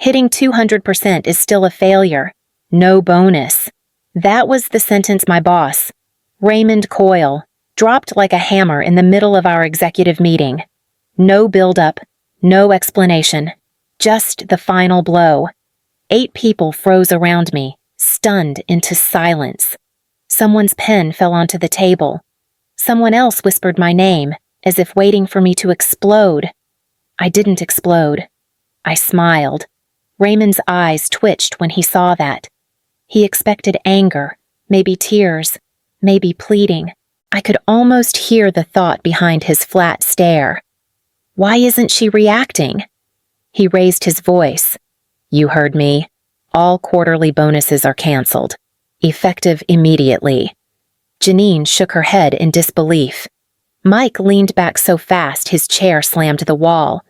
Hitting 200% is still a failure. No bonus. That was the sentence my boss, Raymond Coyle, dropped like a hammer in the middle of our executive meeting. No build-up, no explanation. Just the final blow. 8 people froze around me, stunned into silence. Someone's pen fell onto the table. Someone else whispered my name, as if waiting for me to explode. I didn't explode. I smiled. Raymond's eyes twitched when he saw that. He expected anger, maybe tears, maybe pleading. I could almost hear the thought behind his flat stare. Why isn't she reacting? He raised his voice. You heard me. All quarterly bonuses are canceled. Effective immediately. Janine shook her head in disbelief. Mike leaned back so fast his chair slammed the wall.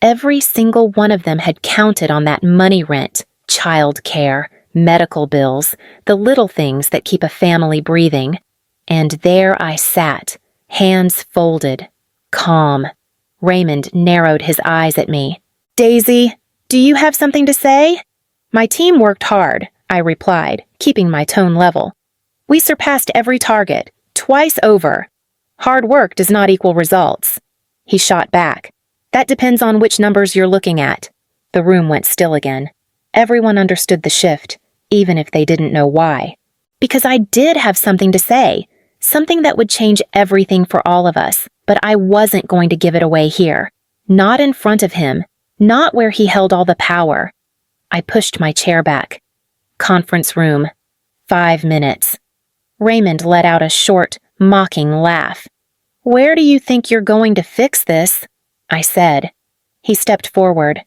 Every single one of them had counted on that money rent, child care, medical bills, the little things that keep a family breathing. And there I sat, hands folded, calm. Raymond narrowed his eyes at me. Daisy, do you have something to say? My team worked hard, I replied, keeping my tone level. We surpassed every target, twice over. Hard work does not equal results. He shot back. That depends on which numbers you're looking at. The room went still again. Everyone understood the shift, even if they didn't know why. Because I did have something to say, something that would change everything for all of us, but I wasn't going to give it away here. Not in front of him, not where he held all the power. I pushed my chair back. Conference room. 5 minutes. Raymond let out a short, mocking laugh. Where do you think you're going to fix this? I said. He stepped forward.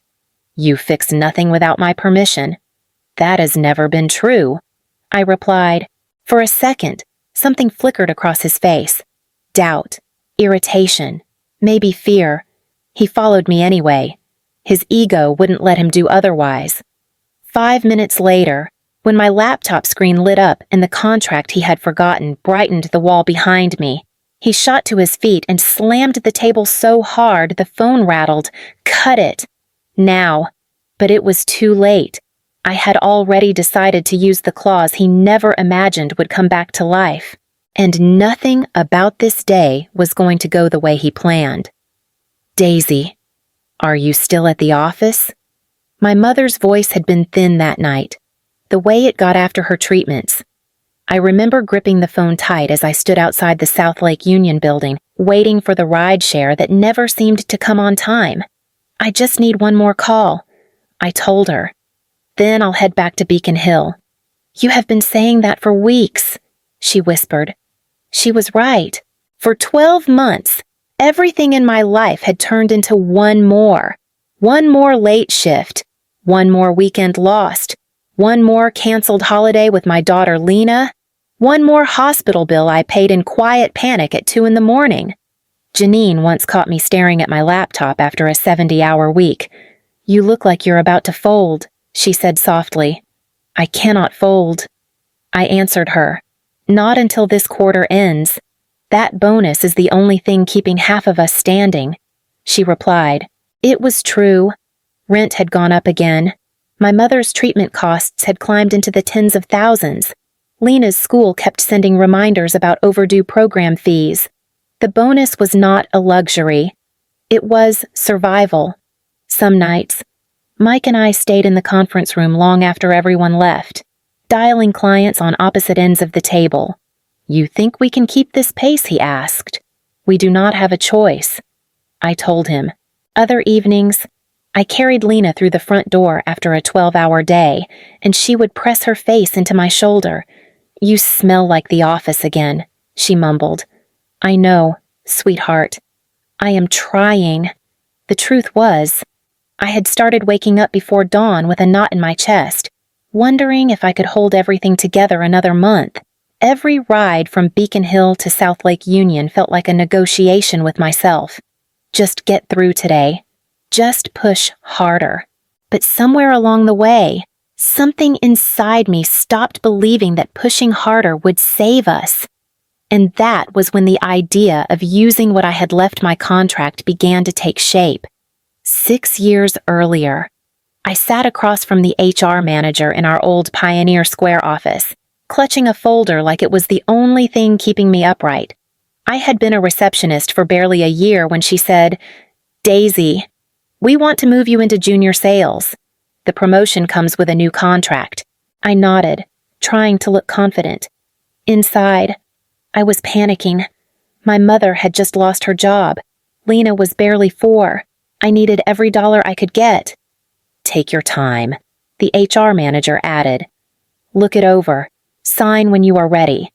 You fix nothing without my permission. That has never been true, I replied. For a second, something flickered across his face. Doubt, irritation, maybe fear. He followed me anyway. His ego wouldn't let him do otherwise. 5 minutes later, when my laptop screen lit up and the contract he had forgotten brightened the wall behind me, he shot to his feet and slammed the table so hard the phone rattled. Cut it. Now. But it was too late. I had already decided to use the clause he never imagined would come back to life. And nothing about this day was going to go the way he planned. Daisy, are you still at the office? My mother's voice had been thin that night, the way it got after her treatments. I remember gripping the phone tight as I stood outside the South Lake Union building, waiting for the ride share that never seemed to come on time. I just need one more call, I told her. Then I'll head back to Beacon Hill. You have been saying that for weeks, she whispered. She was right. For 12 months, everything in my life had turned into one more late shift, one more weekend lost, one more canceled holiday with my daughter Lena, one more hospital bill I paid in quiet panic at 2 a.m. Janine once caught me staring at my laptop after a 70-hour week. You look like you're about to fold, she said softly. I cannot fold. I answered her. Not until this quarter ends. That bonus is the only thing keeping half of us standing, she replied. It was true. Rent had gone up again. My mother's treatment costs had climbed into the tens of thousands. Lena's school kept sending reminders about overdue program fees. The bonus was not a luxury. It was survival. Some nights, Mike and I stayed in the conference room long after everyone left, dialing clients on opposite ends of the table. You think we can keep this pace, he asked. We do not have a choice, I told him. Other evenings, I carried Lena through the front door after a 12-hour day, and she would press her face into my shoulder. You smell like the office again, she mumbled. I know, sweetheart. I am trying. The truth was, I had started waking up before dawn with a knot in my chest, wondering if I could hold everything together another month. Every ride from Beacon Hill to South Lake Union felt like a negotiation with myself. Just get through today. Just push harder. But somewhere along the way, something inside me stopped believing that pushing harder would save us. And that was when the idea of using what I had left my contract began to take shape. 6 years earlier, I sat across from the HR manager in our old Pioneer Square office, clutching a folder like it was the only thing keeping me upright. I had been a receptionist for barely a year when she said, "Daisy, we want to move you into junior sales. The promotion comes with a new contract." I nodded, trying to look confident. Inside, I was panicking. My mother had just lost her job. Lena was barely 4. I needed every dollar I could get. "Take your time," the HR manager added. "Look it over. Sign when you are ready."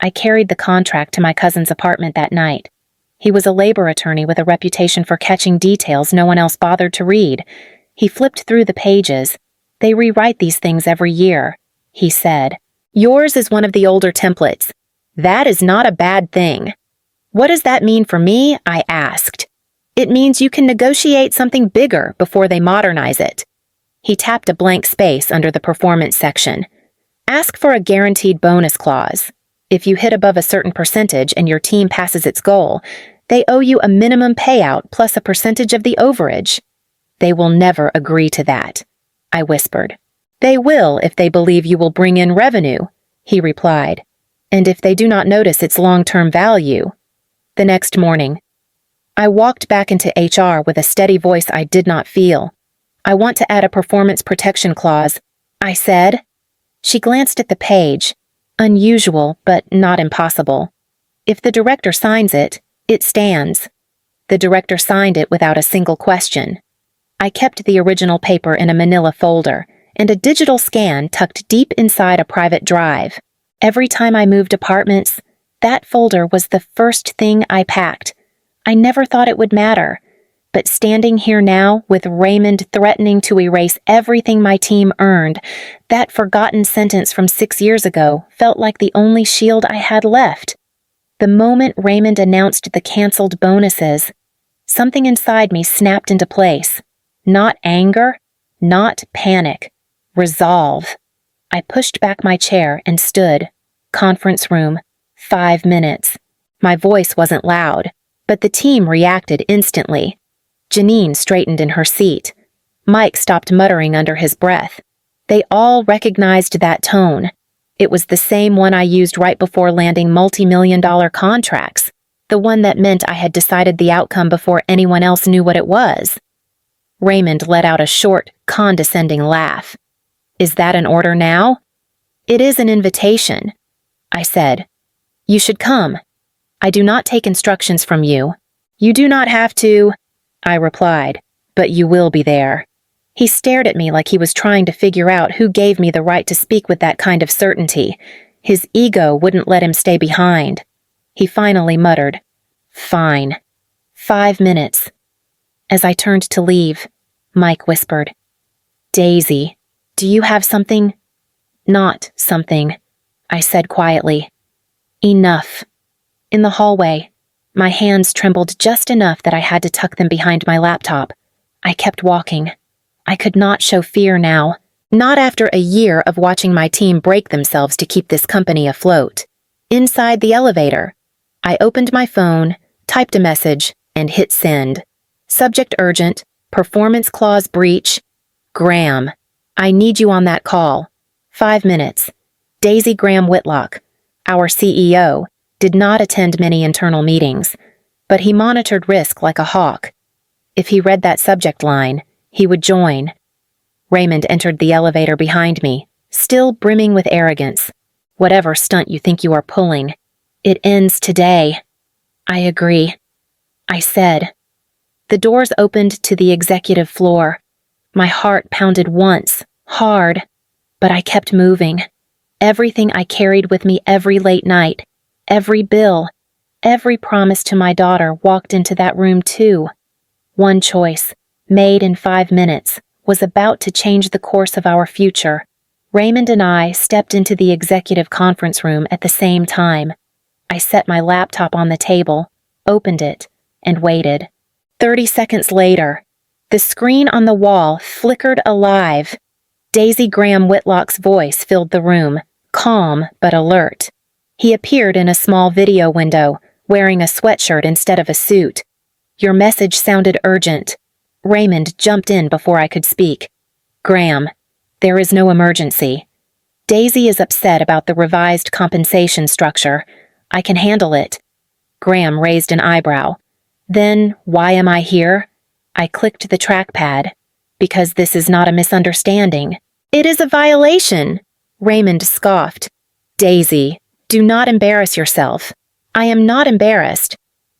I carried the contract to my cousin's apartment that night. He was a labor attorney with a reputation for catching details no one else bothered to read. He flipped through the pages. "They rewrite these things every year," he said. "Yours is one of the older templates. That is not a bad thing." "What does that mean for me?" I asked. "It means you can negotiate something bigger before they modernize it." He tapped a blank space under the performance section. "Ask for a guaranteed bonus clause. If you hit above a certain percentage and your team passes its goal, they owe you a minimum payout plus a percentage of the overage." "They will never agree to that," I whispered. "They will if they believe you will bring in revenue," he replied, "and if they do not notice its long-term value." The next morning, I walked back into HR with a steady voice I did not feel. "I want to add a performance protection clause," I said. She glanced at the page. Unusual, but not impossible. If the director signs it, it stands. The director signed it without a single question. I kept the original paper in a manila folder and a digital scan tucked deep inside a private drive. Every time I moved apartments, that folder was the first thing I packed. I never thought it would matter. But standing here now, with Raymond threatening to erase everything my team earned, that forgotten sentence from 6 years ago felt like the only shield I had left. The moment Raymond announced the canceled bonuses, something inside me snapped into place. Not anger, not panic. Resolve. I pushed back my chair and stood. Conference room. 5 minutes. My voice wasn't loud, but the team reacted instantly. Janine straightened in her seat. Mike stopped muttering under his breath. They all recognized that tone. It was the same one I used right before landing multi-million-dollar contracts, the one that meant I had decided the outcome before anyone else knew what it was. Raymond let out a short, condescending laugh. "Is that an order now?" "It is an invitation," I said. "You should come. I do not take instructions from you. You do not have to," I replied, "but you will be there." He stared at me like he was trying to figure out who gave me the right to speak with that kind of certainty. His ego wouldn't let him stay behind. He finally muttered, "Fine. 5 minutes." As I turned to leave, Mike whispered, "Daisy, do you have something?" "Not something," I said quietly. "Enough." In the hallway, my hands trembled just enough that I had to tuck them behind my laptop. I kept walking. I could not show fear now, not after a year of watching my team break themselves to keep this company afloat. Inside the elevator, I opened my phone, typed a message, and hit send. Subject urgent, performance clause breach. Graham, I need you on that call. 5 minutes. Daisy Graham Whitlock, our CEO, did not attend many internal meetings, but he monitored risk like a hawk. If he read that subject line, he would join. Raymond entered the elevator behind me, still brimming with arrogance. "Whatever stunt you think you are pulling, it ends today." "I agree," I said. The doors opened to the executive floor. My heart pounded once, hard, but I kept moving. Everything I carried with me every late night, every bill, every promise to my daughter walked into that room too. One choice, made in 5 minutes, was about to change the course of our future. Raymond and I stepped into the executive conference room at the same time. I set my laptop on the table, opened it, and waited. 30 seconds later, the screen on the wall flickered alive. Daisy Graham Whitlock's voice filled the room, calm but alert. He appeared in a small video window, wearing a sweatshirt instead of a suit. "Your message sounded urgent." Raymond jumped in before I could speak. Graham, there is no emergency. Daisy is upset about the revised compensation structure. I can handle it. Graham raised an eyebrow. Then, why am I here? I clicked the trackpad. Because this is not a misunderstanding. It is a violation, Raymond scoffed. Daisy, do not embarrass yourself. I am not embarrassed.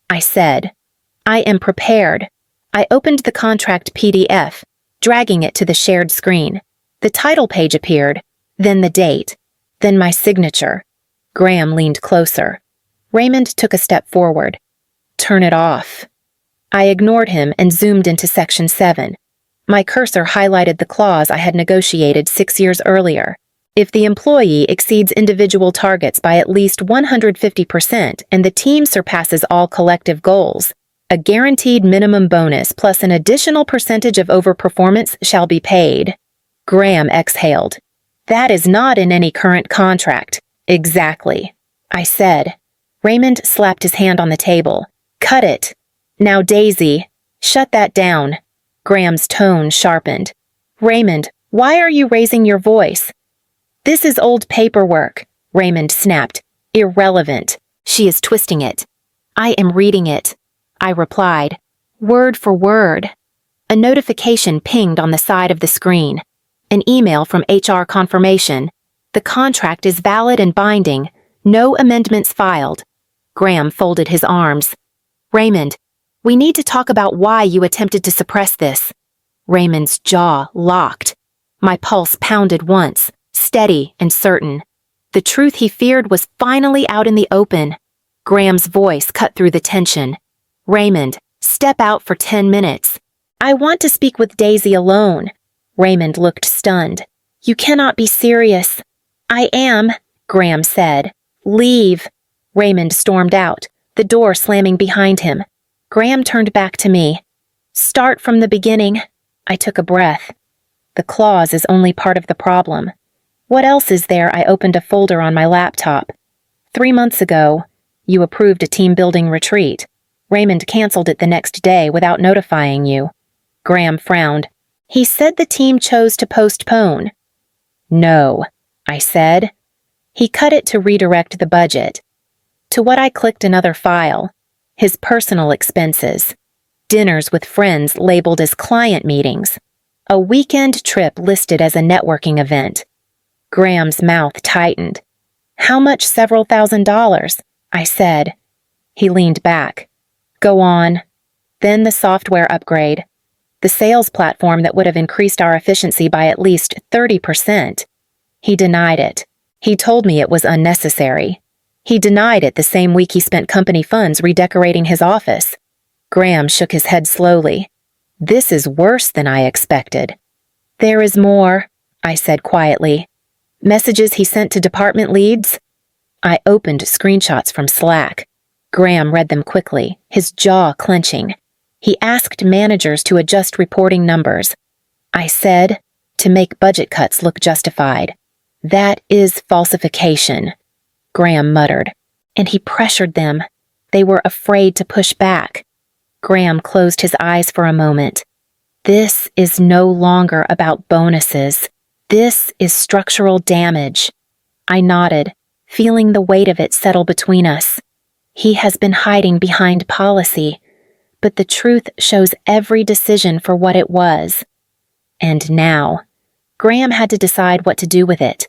I said. I am prepared. I opened the contract PDF, dragging it to the shared screen. The title page appeared, then the date, then my signature. Graham leaned closer. Raymond took a step forward. Turn it off. I ignored him and zoomed into Section 7. My cursor highlighted the clause I had negotiated 6 years earlier. If the employee exceeds individual targets by at least 150% and the team surpasses all collective goals, a guaranteed minimum bonus plus an additional percentage of overperformance shall be paid. Graham exhaled. That is not in any current contract. Exactly. I said. Raymond slapped his hand on the table. Cut it. Now, Daisy, shut that down. Graham's tone sharpened. Raymond, why are you raising your voice? This is old paperwork, Raymond snapped. Irrelevant. She is twisting it. I am reading it. I replied, word for word. A notification pinged on the side of the screen. An email from HR confirmation. The contract is valid and binding. No amendments filed. Graham folded his arms. Raymond, we need to talk about why you attempted to suppress this. Raymond's jaw locked. My pulse pounded once, steady and certain. The truth he feared was finally out in the open. Graham's voice cut through the tension. Raymond, step out for 10 minutes. I want to speak with Daisy alone. Raymond looked stunned. You cannot be serious. I am, Graham said. Leave. Raymond stormed out, the door slamming behind him. Graham turned back to me. Start from the beginning. I took a breath. The clause is only part of the problem. What else is there? I opened a folder on my laptop. 3 months ago, you approved a team-building retreat. Raymond canceled it the next day without notifying you. Graham frowned. He said the team chose to postpone. No, I said. He cut it to redirect the budget. To what I clicked another file. His personal expenses. Dinners with friends labeled as client meetings. A weekend trip listed as a networking event. Graham's mouth tightened. How much several $1,000s? I said. He leaned back. Go on. Then the software upgrade. The sales platform that would have increased our efficiency by at least 30%. He denied it. He told me it was unnecessary. He denied it the same week he spent company funds redecorating his office. Graham shook his head slowly. This is worse than I expected. There is more, I said quietly. Messages he sent to department leads? I opened screenshots from Slack. Graham read them quickly, his jaw clenching. He asked managers to adjust reporting numbers. I said, to make budget cuts look justified. That is falsification. Graham muttered, and he pressured them. They were afraid to push back. Graham closed his eyes for a moment. This is no longer about bonuses. This is structural damage. I nodded, feeling the weight of it settle between us. He has been hiding behind policy, but the truth shows every decision for what it was. And now, Graham had to decide what to do with it.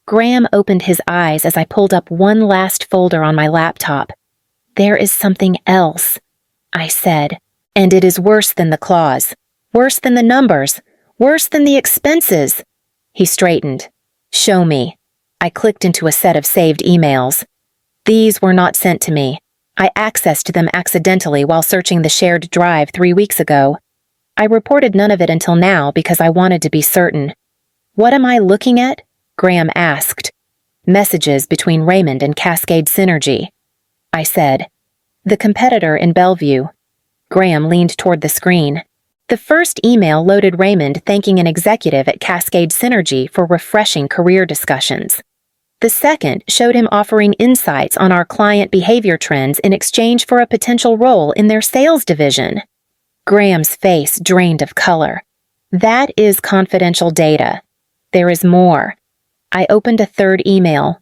Graham opened his eyes as I pulled up one last folder on my laptop. There is something else, I said, and it is worse than the clause, worse than the numbers, worse than the expenses. He straightened. Show me. I clicked into a set of saved emails. These were not sent to me. I accessed them accidentally while searching the shared drive 3 weeks ago. I reported none of it until now because I wanted to be certain. What am I looking at? Graham asked. Messages between Raymond and Cascade Synergy. I said. The competitor in Bellevue. Graham leaned toward the screen. The first email loaded Raymond thanking an executive at Cascade Synergy for refreshing career discussions. The second showed him offering insights on our client behavior trends in exchange for a potential role in their sales division. Graham's face drained of color. That is confidential data. There is more. I opened a third email,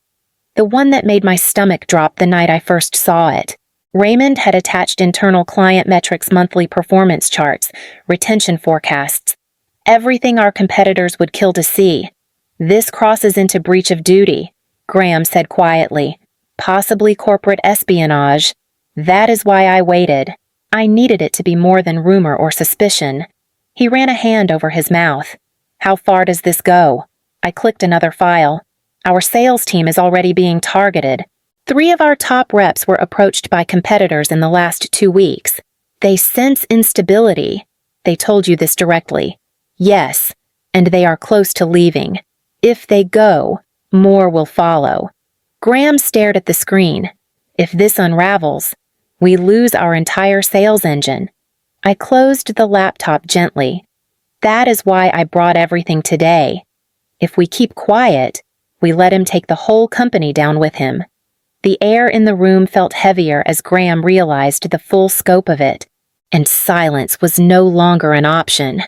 the one that made my stomach drop the night I first saw it. Raymond had attached internal client metrics monthly performance charts, retention forecasts, everything our competitors would kill to see. This crosses into breach of duty, Graham said quietly. Possibly corporate espionage. That is why I waited. I needed it to be more than rumor or suspicion. He ran a hand over his mouth. How far does this go? I clicked another file. Our sales team is already being targeted. 3 of our top reps were approached by competitors in the last 2 weeks. They sense instability. They told you this directly. Yes, and they are close to leaving. If they go, more will follow. Graham stared at the screen. If this unravels, we lose our entire sales engine. I closed the laptop gently. That is why I brought everything today. If we keep quiet, we let him take the whole company down with him. The air in the room felt heavier as Graham realized the full scope of it, and silence was no longer an option.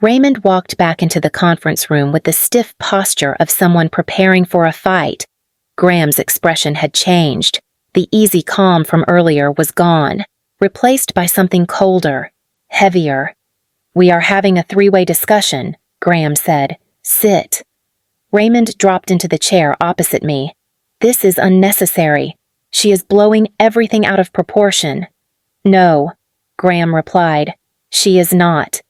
Raymond walked back into the conference room with the stiff posture of someone preparing for a fight. Graham's expression had changed. The easy calm from earlier was gone, replaced by something colder, heavier. "We are having a 3-way discussion," Graham said. "Sit." Raymond dropped into the chair opposite me. "This is unnecessary. She is blowing everything out of proportion." "No," Graham replied. "She is not.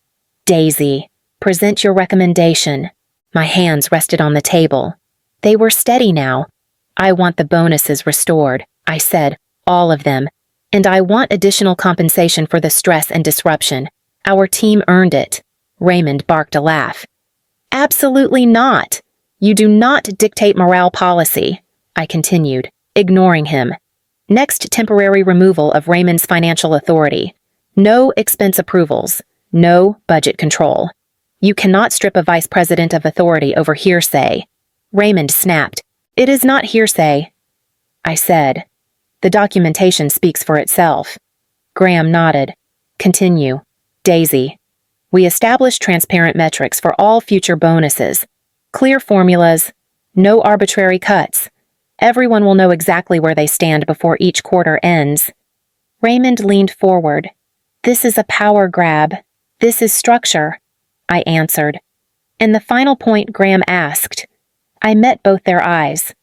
Daisy, present your recommendation." My hands rested on the table. They were steady now. "I want the bonuses restored," I said, "all of them. And I want additional compensation for the stress and disruption. Our team earned it." Raymond barked a laugh. "Absolutely not. You do not dictate morale policy," I continued, ignoring him. "Next, temporary removal of Raymond's financial authority. No expense approvals. No budget control. You cannot strip a vice president of authority over hearsay." Raymond snapped. "It is not hearsay," I said. "The documentation speaks for itself." Graham nodded. "Continue. Daisy, we established transparent metrics for all future bonuses. Clear formulas. No arbitrary cuts. Everyone will know exactly where they stand before each quarter ends." Raymond leaned forward. "This is a power grab. This is structure," I answered. And the final point Graham asked. I met both their eyes.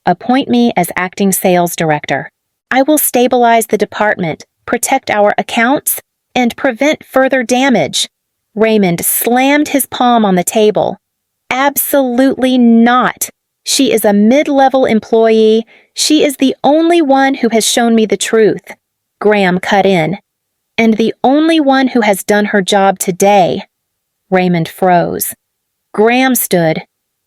"Appoint me as acting sales director. I will stabilize the department, protect our accounts, and prevent further damage." Raymond slammed his palm on the table. "Absolutely not. She is a mid-level employee. She is the only one who has shown me the truth." Graham cut in. "And the only one who has done her job today." Raymond froze. Graham stood.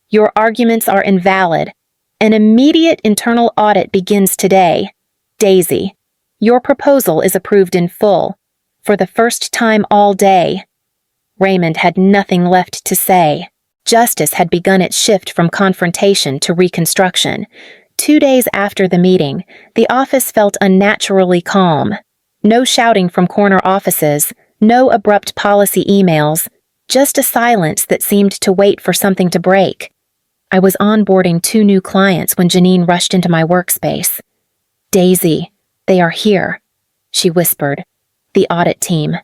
"Your arguments are invalid. An immediate internal audit begins today. Daisy, your proposal is approved in full, for the first time all day." Raymond had nothing left to say. Justice had begun its shift from confrontation to reconstruction. 2 days after the meeting, the office felt unnaturally calm. No shouting from corner offices, no abrupt policy emails, just a silence that seemed to wait for something to break. I was onboarding 2 new clients when Janine rushed into my workspace. "Daisy, they are here," she whispered. "The audit team.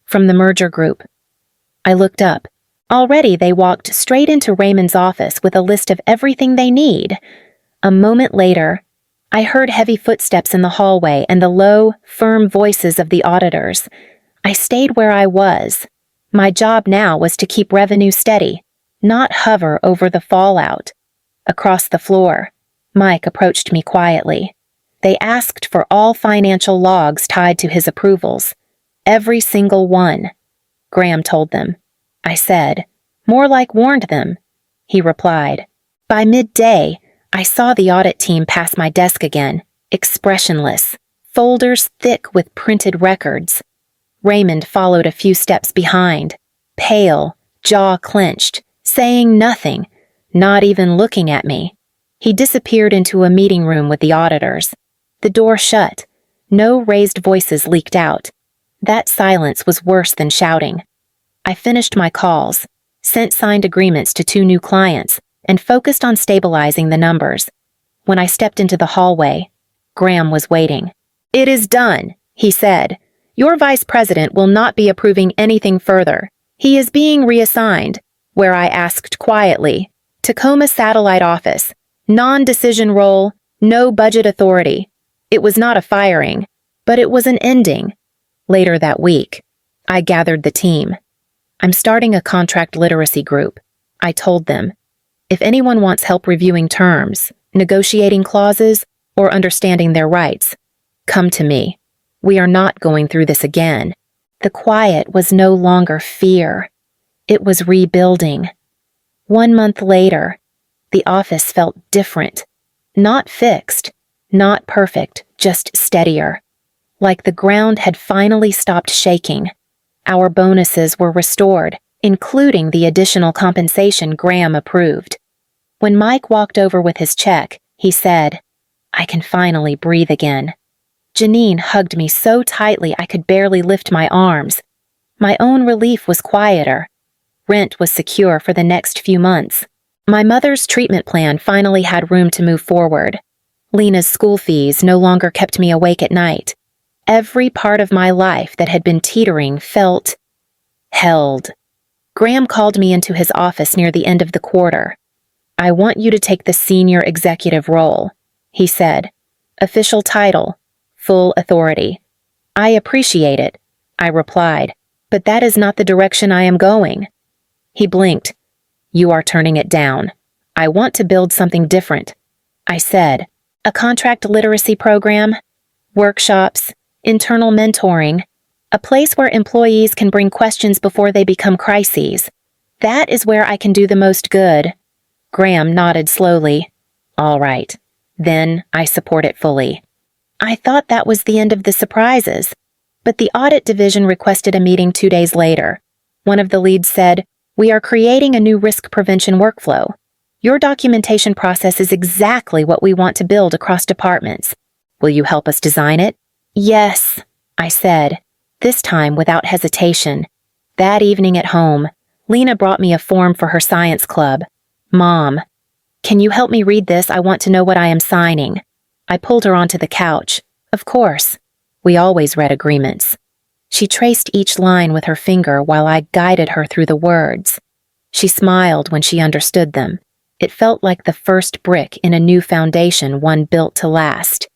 From the merger group." I looked up. Already they walked straight into Raymond's office with a list of everything they need. A moment later, I heard heavy footsteps in the hallway and the low, firm voices of the auditors. I stayed where I was. My job now was to keep revenue steady, not hover over the fallout. Across the floor, Mike approached me quietly. They asked for all financial logs tied to his approvals. Every single one. Graham told them. I said, "More like warned them." He replied. By midday, I saw the audit team pass my desk again, expressionless, folders thick with printed records. Raymond followed a few steps behind, pale, jaw clenched, saying nothing, not even looking at me. He disappeared into a meeting room with the auditors. The door shut. No raised voices leaked out. That silence was worse than shouting. I finished my calls, sent signed agreements to 2 new clients, and focused on stabilizing the numbers. When I stepped into the hallway, Graham was waiting. "It is done," he said. "Your vice president will not be approving anything further. He is being reassigned," where I asked quietly, "Tacoma Satellite Office. Non-decision role, no budget authority." It was not a firing, but it was an ending. Later that week, I gathered the team. "I'm starting a contract literacy group," I told them. "If anyone wants help reviewing terms, negotiating clauses, or understanding their rights, come to me. We are not going through this again." The quiet was no longer fear. It was rebuilding. 1 month later, the office felt different. Not fixed, not perfect, just steadier. Like the ground had finally stopped shaking. Our bonuses were restored, including the additional compensation Graham approved. When Mike walked over with his check, he said, "I can finally breathe again." Janine hugged me so tightly I could barely lift my arms. My own relief was quieter. Rent was secure for the next few months. My mother's treatment plan finally had room to move forward. Lena's school fees no longer kept me awake at night. Every part of my life that had been teetering felt held. Graham called me into his office near the end of the quarter. "I want you to take the senior executive role," he said. "Official title, full authority." "I appreciate it," I replied, "but that is not the direction I am going." He blinked. "You are turning it down. I want to build something different," I said. "A contract literacy program, workshops, internal mentoring, a place where employees can bring questions before they become crises. That is where I can do the most good." Graham nodded slowly. "All right. Then I support it fully." I thought that was the end of the surprises, but the audit division requested a meeting 2 days later. One of the leads said, "We are creating a new risk prevention workflow. Your documentation process is exactly what we want to build across departments. Will you help us design it?" "Yes," I said, this time without hesitation. That evening at home, Lena brought me a form for her science club. "Mom, can you help me read this? I want to know what I am signing." I pulled her onto the couch. Of course. We always read agreements. She traced each line with her finger while I guided her through the words. She smiled when she understood them. It felt like the first brick in a new foundation one built to last.